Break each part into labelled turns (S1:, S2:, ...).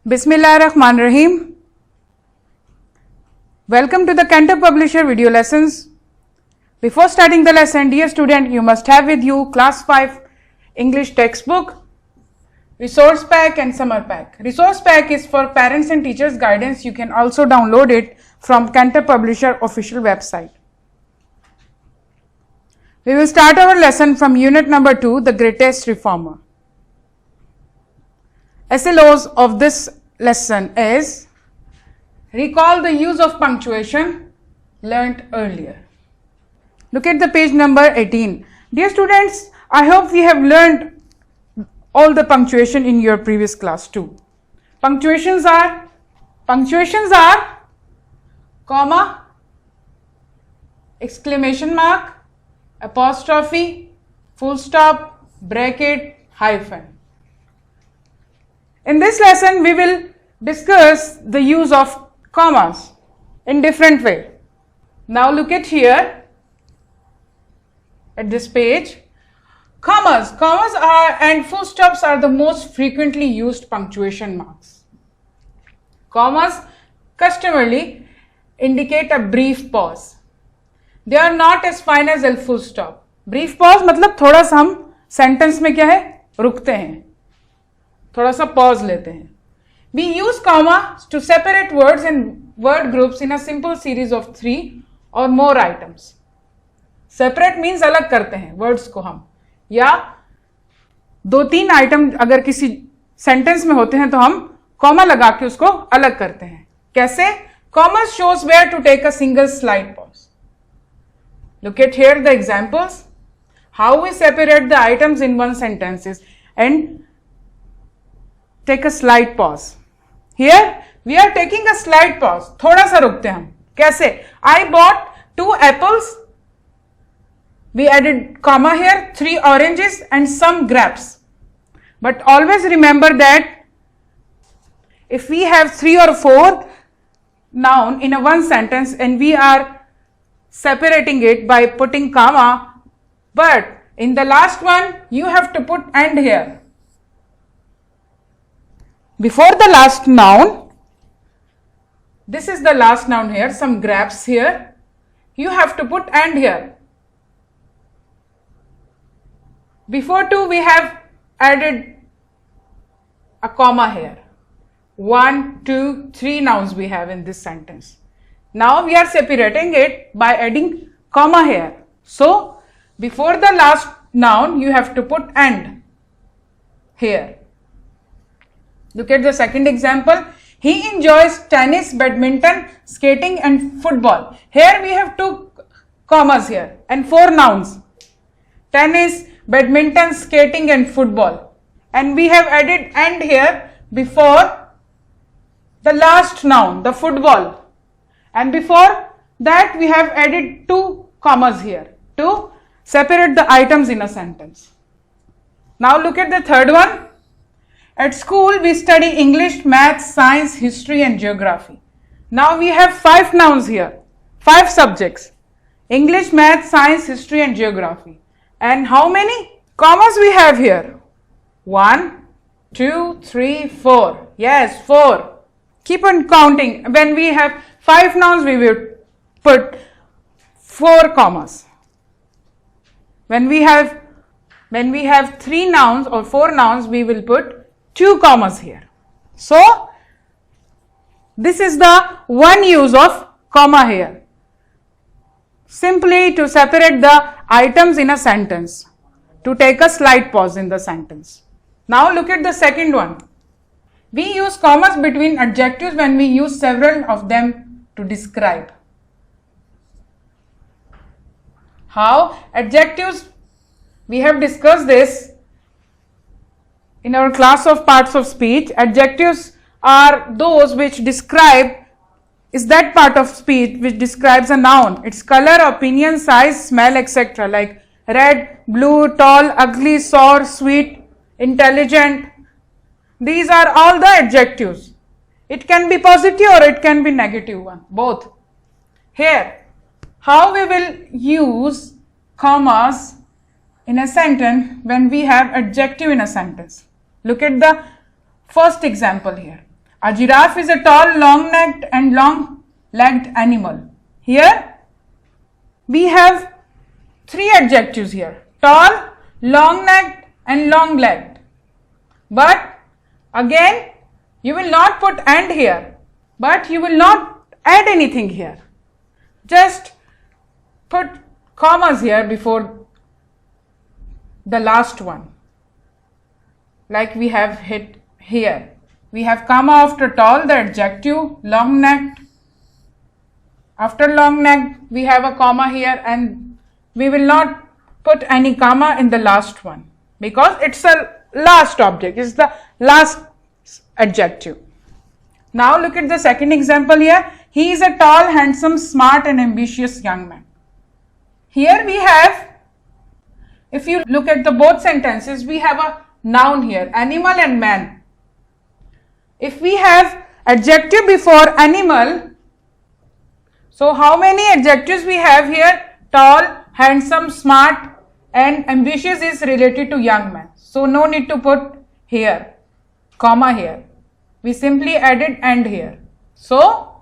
S1: Bismillahirrahmanirrahim. Welcome to the Cantab Publisher video lessons. Before starting the lesson, dear student, you must have with you class 5 English textbook, resource pack and summer pack. Resource pack is for parents and teachers guidance. You can also download it from Cantab Publisher official website. We will start our lesson from unit number 2, the greatest reformer. SLOs of this lesson is recall the use of punctuation learnt earlier. Look at the page number 18. Dear students, I hope we have learned all the punctuation in your previous class too. Punctuations are comma, exclamation mark, apostrophe, full stop, bracket, hyphen. In this lesson, we will discuss the use of commas in different way. Now look at here at this page. Commas are and full stops are the most frequently used punctuation marks. Commas customarily indicate a brief pause. They are not as fine as a full stop. Brief pause मतलब थोड़ा सा हम sentence में क्या है रुकते हैं, थोड़ा सा pause लेते हैं. We use comma to separate words and word groups in a simple series of 3 or more items. Separate means अलग करते हैं words को हम, या 2-3 आइटम अगर किसी सेंटेंस में होते हैं तो हम कॉमा लगा के उसको अलग करते हैं. कैसे? Comma shows where to take a single slight pause. Look at here the examples. How we separate the items in one sentence and take a slight pause. Here we are taking a slight pause. थोड़ा सा रुकते हैं हम. कैसे? I bought 2 apples. We added comma here, 3 oranges and some grapes. But always remember that if we have 3 or 4 noun in a one sentence and we are separating it by putting comma, but in the last one you have to put and here. Before the last noun, this is the last noun here, some grapes here, you have to put and here. Before 2 we have added a comma here. 1, 2, 3 nouns we have in this sentence. Now we are separating it by adding comma here. So before the last noun you have to put and here. Look at the second example. He enjoys tennis, badminton, skating and football. Here we have 2 commas here and 4 nouns. Tennis, badminton, skating and football. And we have added and here before the last noun, the football. And before that we have added 2 commas here to separate the items in a sentence. Now look at the third one. At school we study English, Math, Science, History and Geography. Now we have 5 nouns here, 5 subjects. English, Math, Science, History and Geography. And how many commas we have here? 1, 2, 3, 4. Yes, 4. Keep on counting. When we have 5 nouns, we will put 4 commas. When we have 3 nouns or 4 nouns, we will put 2 commas here. So this is the one use of comma here. Simply to separate the items in a sentence, to take a slight pause in the sentence. Now look at the second one. We use commas between adjectives when we use several of them to describe. How? Adjectives, we have discussed this in our class of parts of speech. Adjectives are those which describe, is that part of speech which describes a noun, its color, opinion, size, smell, etc. like red, blue, tall, ugly, sour, sweet, intelligent. These are all the adjectives. It can be positive or it can be negative one, both. Here, how we will use commas in a sentence when we have adjective in a sentence. Look at the first example here. A giraffe is a tall, long-necked and long-legged animal. Here we have three adjectives here: tall, long-necked and long-legged. But again, you will not put and here, but you will not add anything here. Just put commas here before the last one, like we have hit here. We have comma after tall, the adjective, long-necked. After long-necked, we have a comma here, and we will not put any comma in the last one because it's a last object, it's the last adjective. Now look at the second example here. He is a tall, handsome, smart and ambitious young man. Here we have, if you look at the both sentences, we have a noun here, animal and man. If we have adjective before animal, so how many adjectives we have here? Tall, handsome, smart and ambitious is related to young man. So no need to put here, comma here. We simply added and here. So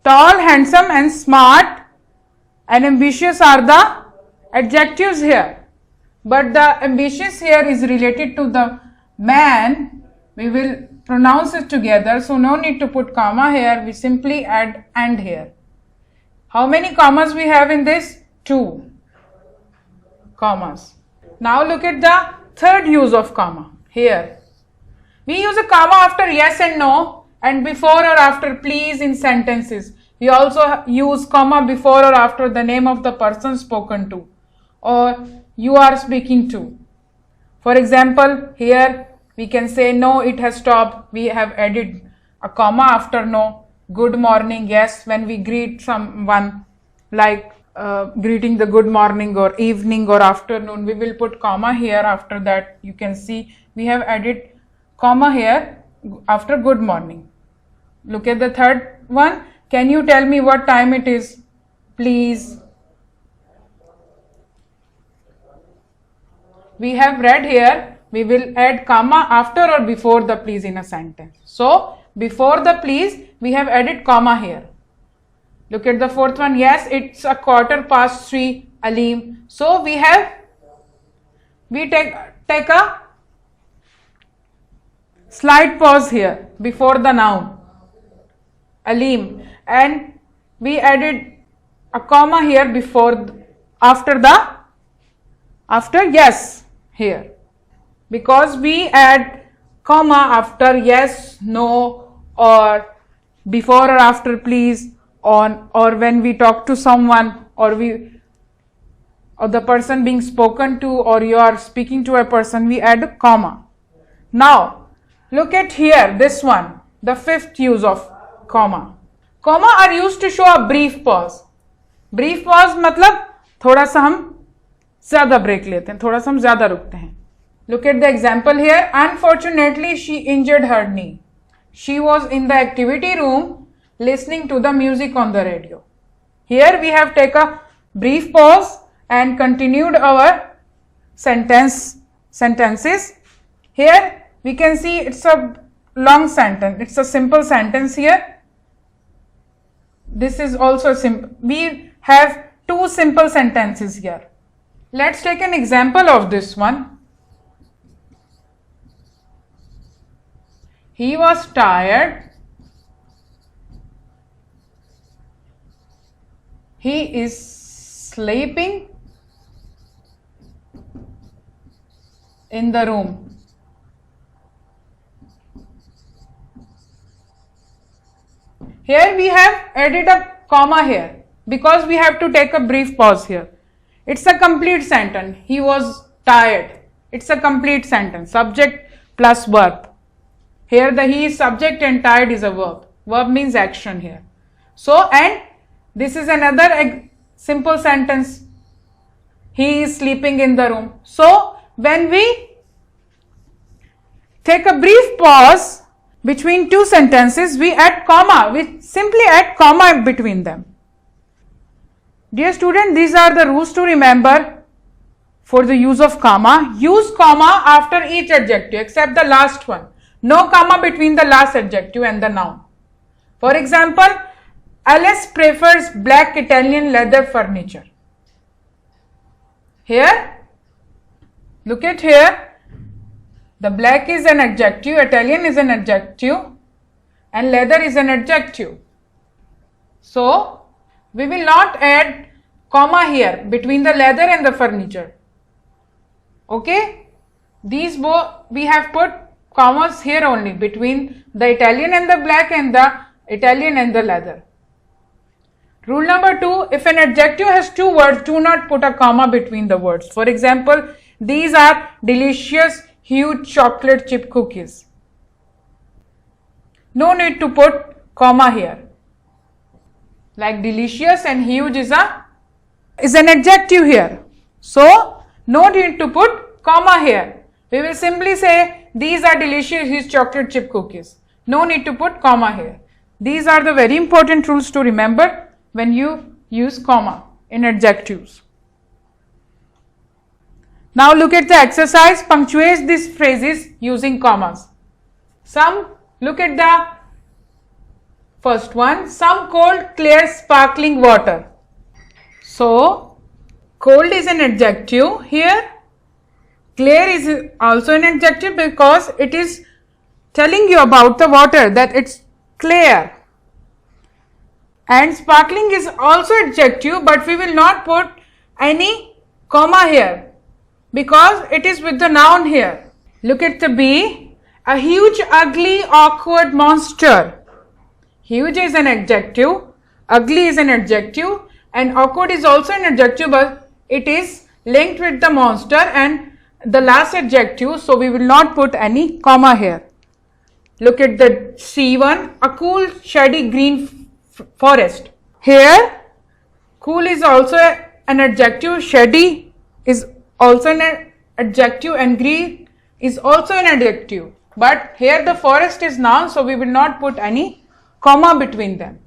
S1: tall, handsome and smart and ambitious are the adjectives here. But the ambitious here is related to the man. We will pronounce it together. So no need to put comma here. We simply add and here. How many commas we have in this? 2 commas. Now look at the third use of comma here. We use a comma after yes and no and before or after please in sentences. We also use comma before or after the name of the person spoken to or you are speaking to. For example, here we can say no, it has stopped. We have added a comma after no. Good morning, yes, when we greet someone like greeting the good morning or evening or afternoon, we will put comma here. After that, you can see we have added comma here after good morning. Look at the third one. Can you tell me what time it is, please? We have read here, we will add comma after or before the please in a sentence. So, before the please, we have added comma here. Look at the fourth one. Yes, it's a 3:15, Aleem. So, we take a slight pause here before the noun, Aleem. And we added a comma here after yes here, because we add comma after yes, no or before or after please on or when we talk to someone or the person being spoken to or you are speaking to a person, we add a comma. Now look at here, this one, the fifth use of comma. Comma are used to show a brief pause. Brief pause मतलब थोड़ा सा हम ज़्यादा break लेते हैं, थोड़ा सा हम ज़्यादा रुकते हैं. Look at the example here. Unfortunately, she injured her knee. She was in the activity room listening to the music on the radio. Here we have taken a brief pause and continued our sentences. Here we can see it's a long sentence. It's a simple sentence here. This is also simple. We have 2 simple sentences here. Let's take an example of this one. He was tired. He is sleeping in the room. Here we have added a comma here because we have to take a brief pause here. It's a complete sentence. He was tired. It's a complete sentence. Subject plus verb. Here the he is subject and tired is a verb. Verb means action here. So, and this is another simple sentence. He is sleeping in the room. So, when we take a brief pause between 2 sentences, we add comma. We simply add comma between them. Dear student, these are the rules to remember for the use of comma. Use comma after each adjective except the last one. No comma between the last adjective and the noun. For example, Alice prefers black Italian leather furniture. Here, look at here. The black is an adjective, Italian is an adjective, and leather is an adjective. So, we will not add comma here between the leather and the furniture. Okay? These both, we have put commas here only between the Italian and the black and the Italian and the leather. Rule number 2, if an adjective has two words, do not put a comma between the words. For example, these are delicious, huge chocolate chip cookies. No need to put comma here. Like delicious and huge is an adjective here. So, no need to put comma here. We will simply say these are delicious huge chocolate chip cookies. No need to put comma here. These are the very important rules to remember when you use comma in adjectives. Now look at the exercise. Punctuate these phrases using commas. Look at the first one. Some cold, clear, sparkling water. So, cold is an adjective here. Clear is also an adjective because it is telling you about the water, that it's clear. And sparkling is also adjective, but we will not put any comma here because it is with the noun here. Look at the B. A huge, ugly, awkward monster. Huge is an adjective, ugly is an adjective, and awkward is also an adjective, but it is linked with the monster and the last adjective, so we will not put any comma here. Look at the C1. A cool, shady green forest. Here, cool is also an adjective, shady is also an adjective, and green is also an adjective. But here the forest is noun, so we will not put any comma between them.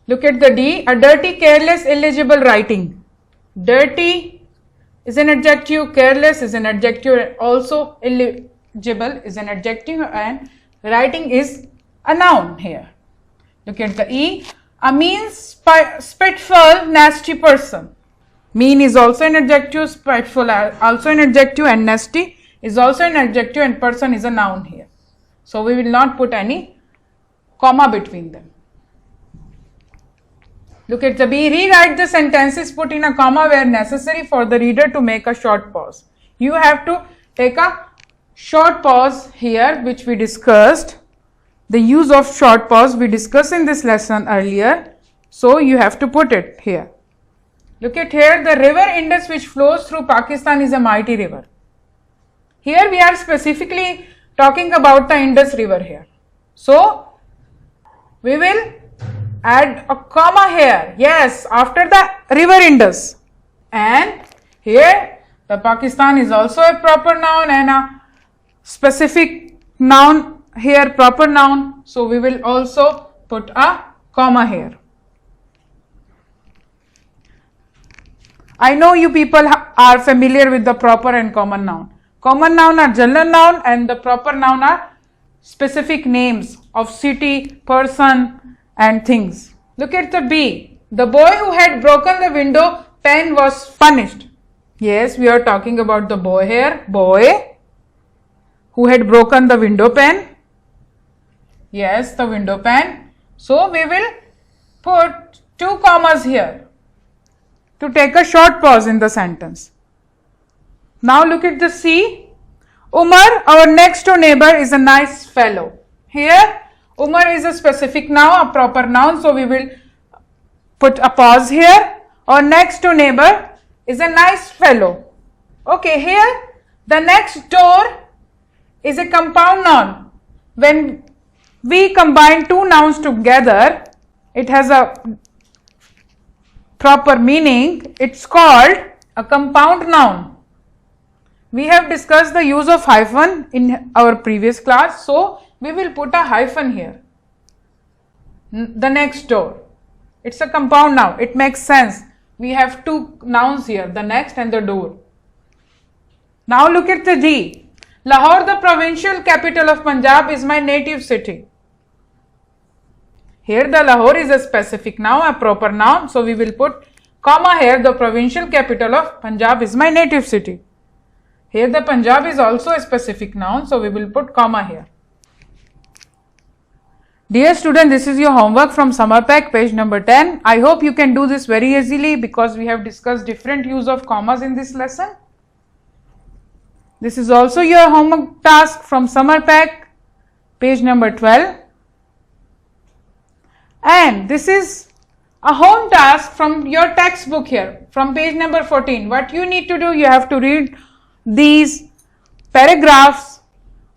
S1: Look at the D. A dirty, careless, illegible writing. Dirty is an adjective, careless is an adjective, also illegible is an adjective, and writing is a noun here. Look at the E. A mean, spiteful, nasty person. Mean is also an adjective, spiteful also an adjective, and nasty is also an adjective, and person is a noun here. So we will not put any comma between them. Look at the B. Rewrite the sentences, put in a comma where necessary for the reader to make a short pause. You have to take a short pause here, which we discussed. The use of short pause we discussed in this lesson earlier. So you have to put it here. Look at here. The river Indus, which flows through Pakistan, is a mighty river. Here we are specifically talking about the Indus river here. So we will add a comma here, yes, after the river Indus. And here the Pakistan is also a proper noun and a specific noun here, proper noun. So we will also put a comma here. I know you people are familiar with the proper and common noun. Common noun are general noun and the proper noun are specific names of city, person, and things. Look at the B. The boy who had broken the window pane was punished. Yes, we are talking about the boy here. Boy who had broken the window pane. Yes, the window pane. So we will put two commas here to take a short pause in the sentence. Now look at the C. Umar, our next door neighbor, is a nice fellow. Here Umar is a specific noun, a proper noun, so we will put a pause here. Our next door neighbor is a nice fellow. Okay, here the next door is a compound noun. When we combine two nouns together, it has a proper meaning. It's called a compound noun. We have discussed the use of hyphen in our previous class, so we will put a hyphen here. The next door. It's a compound noun. It makes sense. We have two nouns here, the next and the door. Now look at the D. Lahore, the provincial capital of Punjab, is my native city. Here the Lahore is a specific noun, a proper noun. So we will put comma here. The provincial capital of Punjab is my native city. Here the Punjab is also a specific noun. So we will put comma here. Dear student, this is your homework from Summer Pack, page number 10. I hope you can do this very easily because we have discussed different use of commas in this lesson. This is also your homework task from Summer Pack, page number 12. And this is a home task from your textbook here, from page number 14. What you need to do, you have to read these paragraphs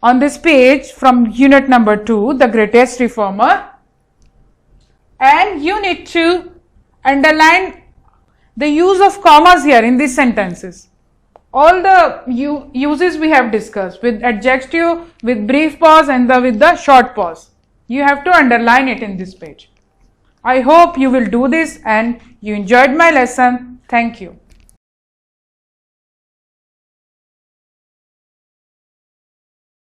S1: on this page from unit number 2, the greatest reformer. And you need to underline the use of commas here in these sentences. All the uses we have discussed with adjective, with brief pause and with the short pause. You have to underline it in this page. I hope you will do this and you enjoyed my lesson. Thank you.